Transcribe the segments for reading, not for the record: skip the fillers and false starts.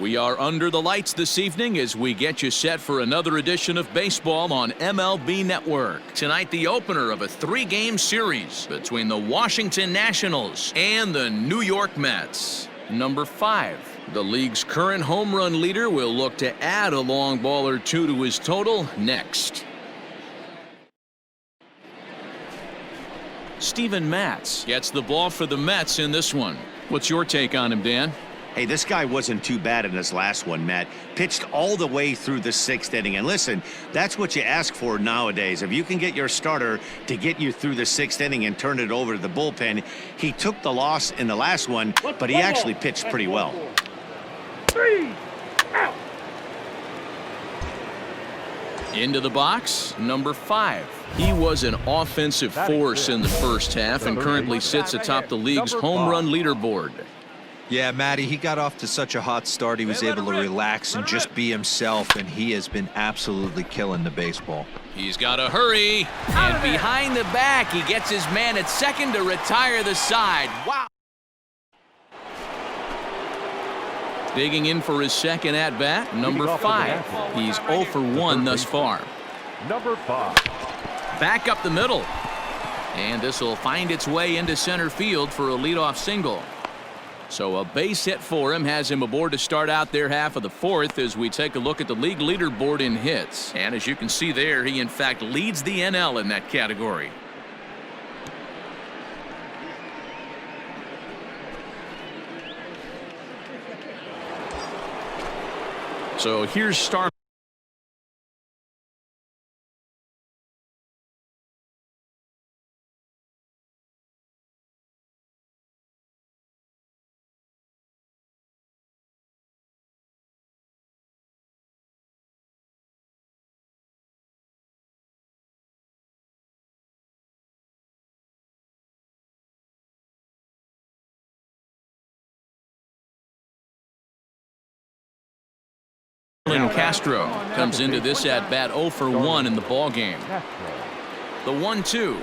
We are under the lights this evening as we get you set for another edition of baseball on MLB Network. Tonight, the opener of a 3-game series between the Washington Nationals and the New York Mets. Number 5, the league's current home run leader, will look to add a long ball or two to his total next. Steven Matz gets the ball for the Mets in this one. What's your take on him, Dan? Hey, this guy wasn't too bad in his last one, Matt. Pitched all the way through the 6th inning. And listen, that's what you ask for nowadays. If you can get your starter to get you through the 6th inning and turn it over to the bullpen. He took the loss in the last one, but he actually pitched pretty well. 3 out. Into the box, number 5. He was an offensive force in the first half and currently sits atop the league's home run leaderboard. Yeah, Matty, he got off to such a hot start. He was able to relax and just be himself, and he has been absolutely killing the baseball. He's got to hurry. And behind the back, he gets his man at second to retire the side. Wow. Digging in for his second at-bat, number 5. He's 0 for 1 thus far. Number 5. Back up the middle. And this will find its way into center field for a leadoff single. So a base hit for him has him aboard to start out their half of the 4th as we take a look at the league leaderboard in hits. And as you can see there, he in fact leads the NL in that category. So here's star. Castro comes into this at bat 0 for 1 in the ball game. The 1-2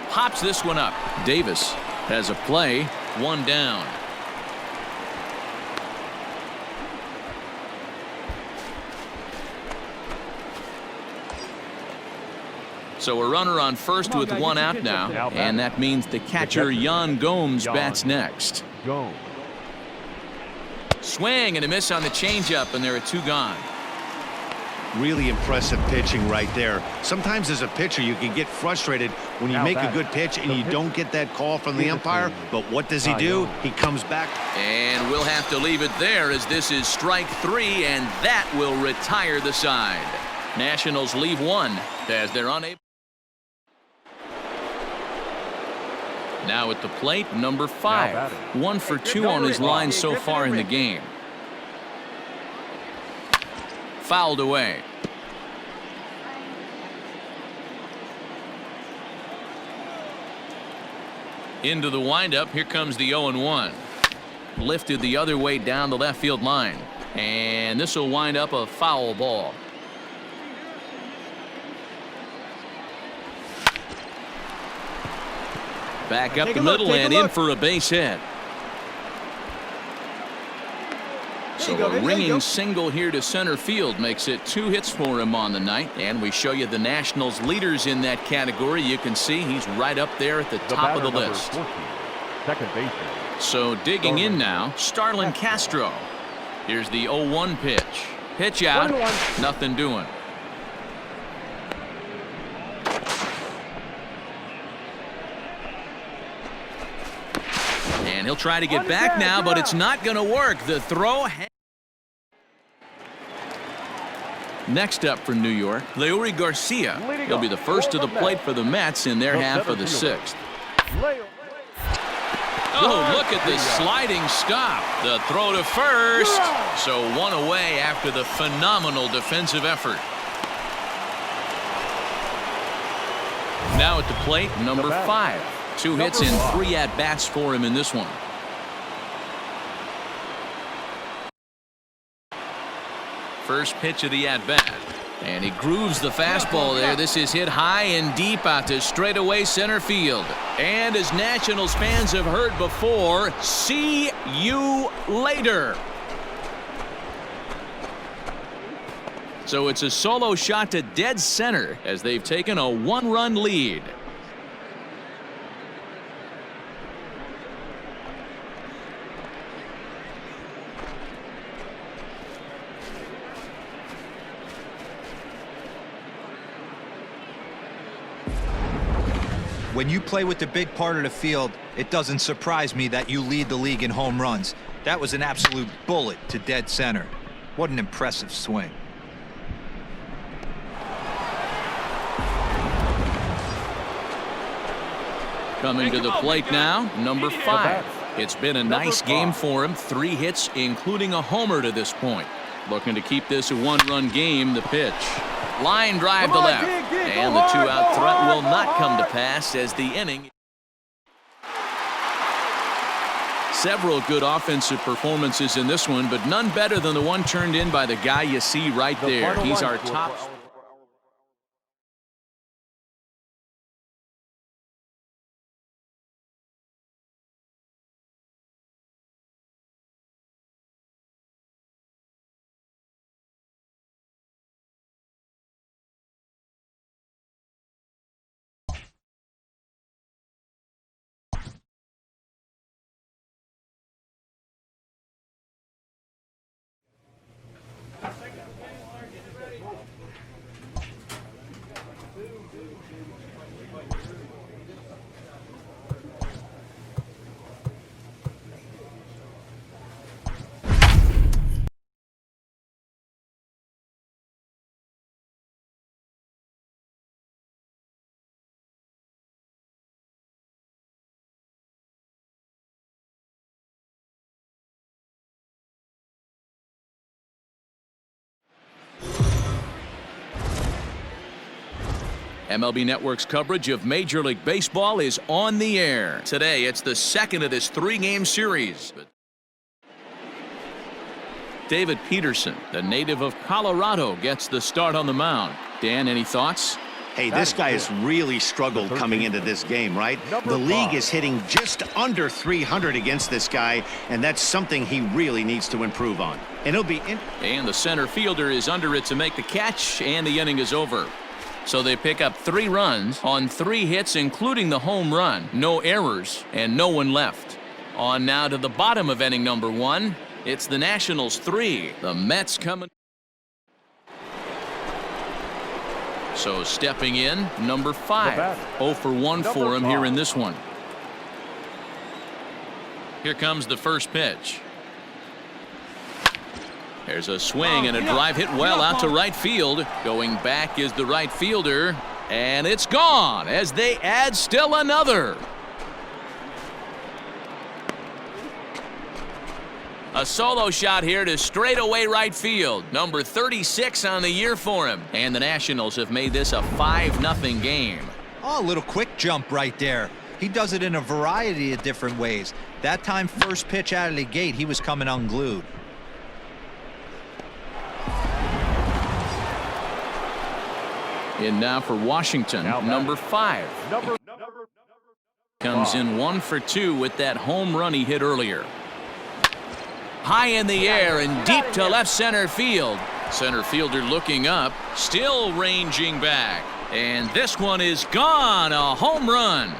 pops this one up. Davis has a play, 1 down. So a runner on first with 1 out now, and that means the catcher Yan Gomes bats next. Swing and a miss on the changeup, and there are 2 gone. Really impressive pitching right there. Sometimes as a pitcher you can get frustrated when you make a good pitch and you don't get that call from the umpire. But what does he do? He comes back. And we'll have to leave it there as this is strike 3, and that will retire the side. Nationals leave 1 as they're unable. Now at the plate, number 5. 1 for 2 on his line so far in the game. Fouled away. Into the windup. Here comes the 0-1. Lifted the other way down the left field line. And this will wind up a foul ball. Back up the middle and in for a base hit. So a ringing single here to center field makes it 2 hits for him on the night. And we show you the Nationals leaders in that category. You can see he's right up there at the top of the list. Second baseman. So digging in now, Starlin Castro. Here's the 0-1 pitch. Pitch out. Nothing doing. And he'll try to get back now, but it's not going to work. The throw. Next up for New York, Leury Garcia. He'll be the first to the plate for the Mets in their half of the 6th. Oh, look at this sliding stop. The throw to first. So 1 away after the phenomenal defensive effort. Now at the plate, number 5. 2 hits and 3 at-bats for him in this one. First pitch of the at-bat. And he grooves the fastball there. This is hit high and deep out to straightaway center field. And as Nationals fans have heard before, see you later. So it's a solo shot to dead center as they've taken a 1-run lead. When you play with the big part of the field, it doesn't surprise me that you lead the league in home runs. That was an absolute bullet to dead center. What an impressive swing. Coming to the plate now, number 5. It's been a nice game for him. 3 hits, including a homer to this point. Looking to keep this a 1-run game. The pitch. Line drive to left. And the 2-out threat will not come to pass as the inning. Several good offensive performances in this one, but none better than the one turned in by the guy you see right there. He's our top. MLB Network's coverage of Major League Baseball is on the air. Today, it's the second of this 3-game series. David Peterson, the native of Colorado, gets the start on the mound. Dan, any thoughts? Hey, this guy has really struggled coming into this game, right? The league is hitting just under 300 against this guy, and that's something he really needs to improve on. And it'll be And the center fielder is under it to make the catch, and the inning is over. So they pick up 3 runs on 3 hits, including the home run. No errors, and no one left. On now to the bottom of inning number 1. It's the Nationals 3. The Mets coming. So stepping in, number 5. 0 for 1 for him here in this one. Here comes the first pitch. There's a swing and a drive hit well out to right field. Going back is the right fielder. And it's gone as they add still another. A solo shot here to straightaway right field. Number 36 on the year for him. And the Nationals have made this a 5-0 game. Oh, a little quick jump right there. He does it in a variety of different ways. That time, first pitch out of the gate, he was coming unglued. In now for Washington, number 5. Comes in 1 for 2 with that home run he hit earlier. High in the air and deep to left center field. Center fielder looking up, still ranging back. And this one is gone, a home run.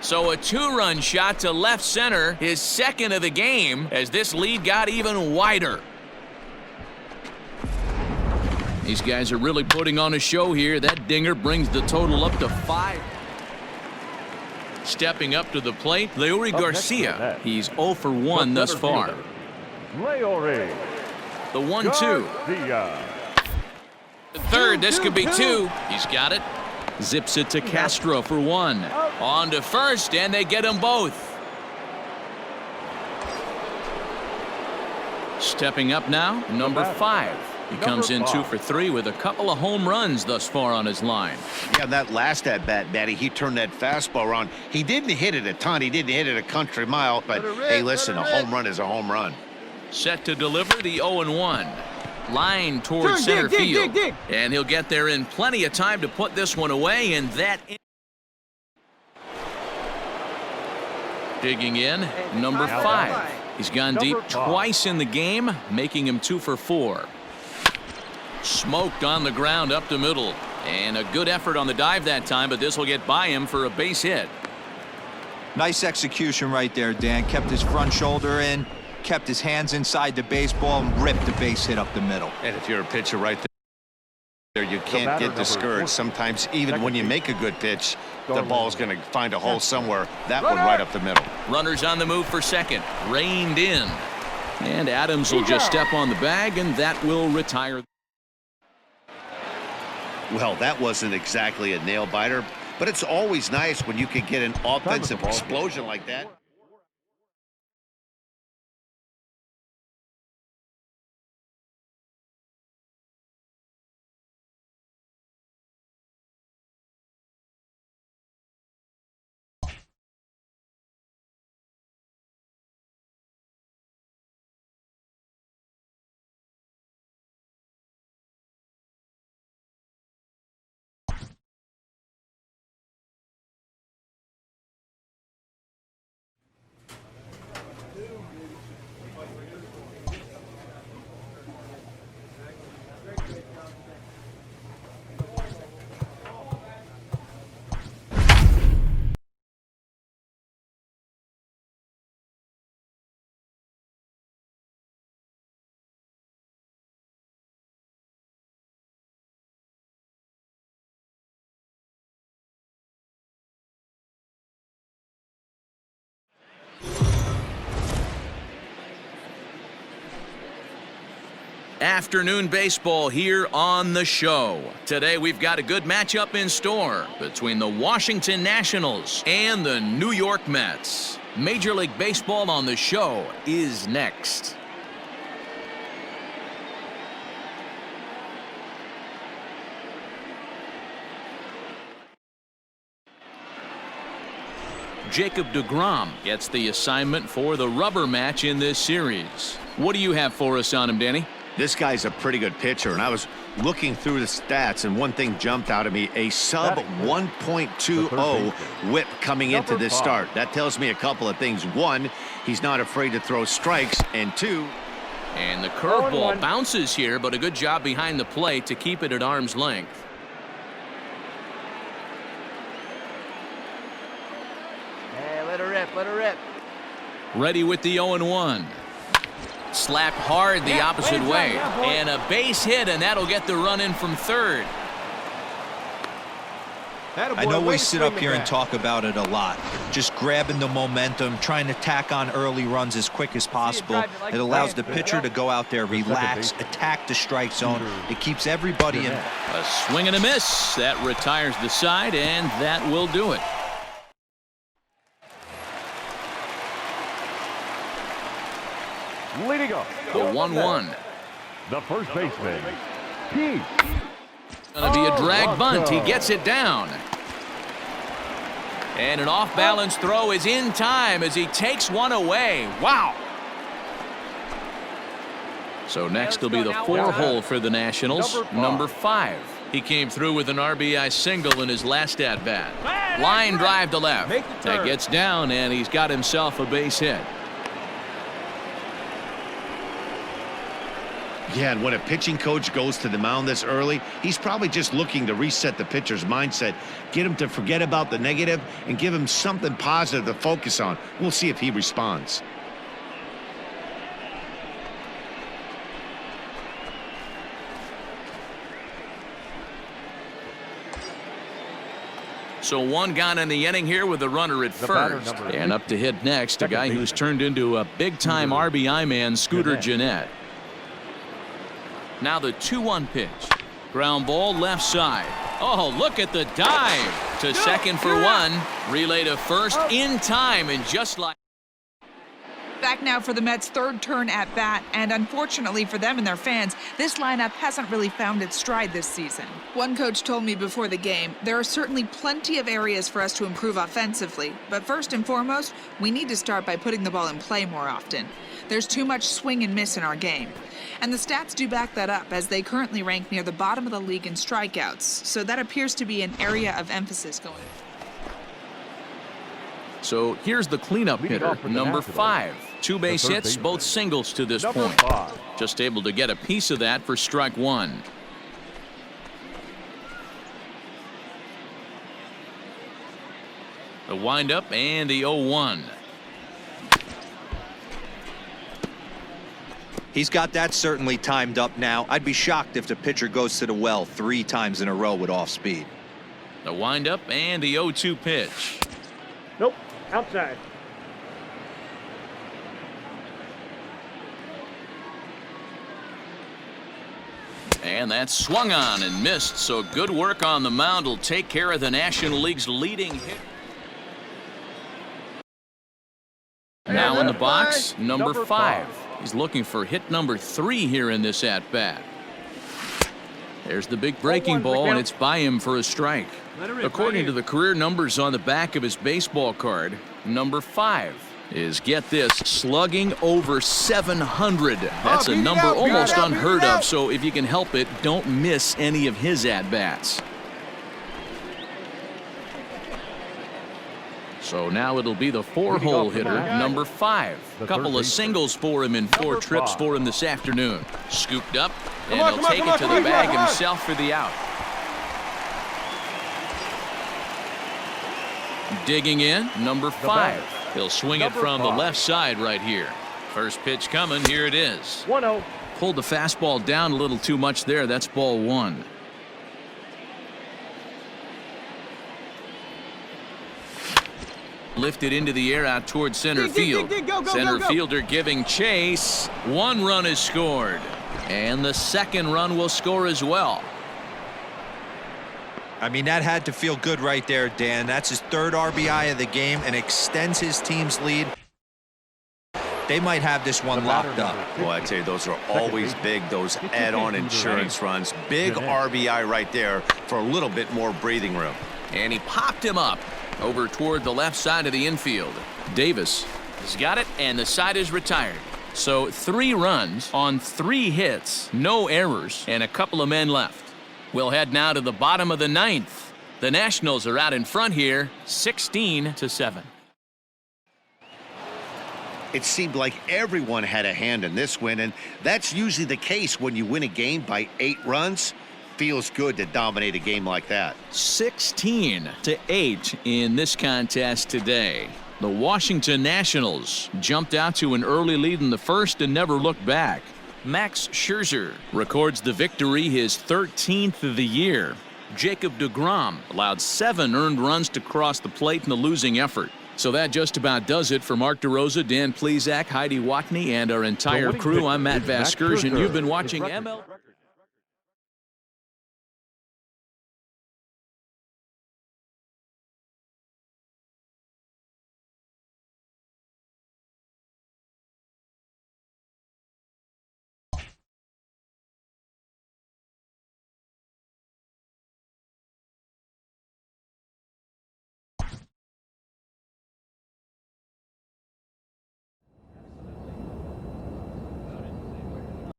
So a 2-run shot to left center, his second of the game, as this lead got even wider. These guys are really putting on a show here. That dinger brings the total up to 5. Stepping up to the plate, Leury Garcia. He's 0 for 1 thus far. Leury. The 1-2. The third, this could be 2. He's got it. Zips it to Castro for 1. On to first, and they get them both. Stepping up now, number 5. He comes in 2 for 3 with a couple of home runs thus far on his line. Yeah, that last at-bat, Matty, he turned that fastball around. He didn't hit it a ton. He didn't hit it a country mile. But, hey, listen, a home run is a home run. Set to deliver the 0-1. Line towards center field. And he'll get there in plenty of time to put this one away. And that... Digging in, number 5. He's gone Number deep 5. twice in the game, making him 2 for 4. Smoked on the ground up the middle. And a good effort on the dive that time, but this will get by him for a base hit. Nice execution right there, Dan. Kept his front shoulder in, kept his hands inside the baseball, and ripped the base hit up the middle. And if you're a pitcher right there, you can't get discouraged. Sometimes even when you make a good pitch, the ball's going to find a hole somewhere. That one right up the middle. Runners on the move for second. Reined in. And Adams will just step on the bag, and that will retire. Well, that wasn't exactly a nail-biter, but it's always nice when you can get an offensive explosion like that. Afternoon baseball here on the show. Today we've got a good matchup in store between the Washington Nationals and the New York Mets. Major League Baseball on the show is next. Jacob deGrom gets the assignment for the rubber match in this series. What do you have for us on him, Danny? This guy's a pretty good pitcher, and I was looking through the stats, and one thing jumped out at me, a sub 1.20 whip coming into this start. That tells me a couple of things. One, he's not afraid to throw strikes, and two... And the curveball bounces here, but a good job behind the plate to keep it at arm's length. Hey, let her rip, let her rip. Ready with the 0-1. Slapped hard the opposite way. And a base hit, and that'll get the run in from third. I know we sit up here and talk about it a lot. Just grabbing the momentum, trying to tack on early runs as quick as possible. It allows the pitcher to go out there, relax, attack the strike zone. It keeps everybody in. A swing and a miss. That retires the side, and that will do it. Leading up. The 1-1. The first baseman, Pete. Gonna be a drag bunt. He gets it down. And an off-balance throw is in time as he takes one away. Wow. So next will be the 4-hole for the Nationals, number 5. He came through with an RBI single in his last at-bat. Line drive to left. That gets down, and he's got himself a base hit. Yeah, and when a pitching coach goes to the mound this early, he's probably just looking to reset the pitcher's mindset, get him to forget about the negative, and give him something positive to focus on. We'll see if he responds. So one gone in the inning here with a runner at first. And up to hit next, a guy who's turned into a big-time RBI man, Scooter Gennett. Now the 2-1 pitch. Ground ball left side. Oh, look at the dive to second for one. Relay to first in time, and just like... Back now for the Mets' third turn at bat, and unfortunately for them and their fans, this lineup hasn't really found its stride this season. One coach told me before the game, there are certainly plenty of areas for us to improve offensively, but first and foremost, we need to start by putting the ball in play more often. There's too much swing and miss in our game. And the stats do back that up, as they currently rank near the bottom of the league in strikeouts, so that appears to be an area of emphasis going forward. So here's the cleanup hitter, number 5. 2 base third hits, baseman. both singles to this Number point. 5. Just able to get a piece of that for strike 1. The windup and the 0-1. He's got that certainly timed up now. I'd be shocked if the pitcher goes to the well 3 times in a row with off speed. The windup and the 0-2 pitch. Nope, outside. And that's swung on and missed, so good work on the mound will take care of the National League's leading hit. Now in the box, number 5. He's looking for hit number 3 here in this at-bat. There's the big breaking ball, and it's by him for a strike. According to the career numbers on the back of his baseball card, number 5 is, get this, slugging over 700. That's a number almost unheard of, so if you can help it, don't miss any of his at-bats. So now it'll be the 4-hole hitter, number 5. A couple of singles for him in 4 trips for him this afternoon. Scooped up, and he'll take it to the bag himself for the out. Digging in, number 5. He'll swing it from the left side right here. First pitch coming, here it is. 1-0. Pulled the fastball down a little too much there. That's ball 1. Lifted into the air out towards center field. Center fielder giving chase. 1 run is scored. And the 2nd run will score as well. I mean, that had to feel good right there, Dan. That's his 3rd RBI of the game and extends his team's lead. They might have this one locked up. Well, I tell you, those are always big, those add-on insurance runs. Big RBI right there for a little bit more breathing room. And he popped him up over toward the left side of the infield. Davis has got it, and the side is retired. So 3 runs on 3 hits, no errors, and a couple of men left. We'll head now to the bottom of the 9th. The Nationals are out in front here, 16-7. It seemed like everyone had a hand in this win, and that's usually the case when you win a game by 8 runs. Feels good to dominate a game like that. 16-8 in this contest today. The Washington Nationals jumped out to an early lead in the first and never looked back. Max Scherzer records the victory, his 13th of the year. Jacob deGrom allowed 7 earned runs to cross the plate in the losing effort. So that just about does it for Mark DeRosa, Dan Plesac, Heidi Watney, and our entire crew. I'm Matt Vasgersian. You've been watching MLB.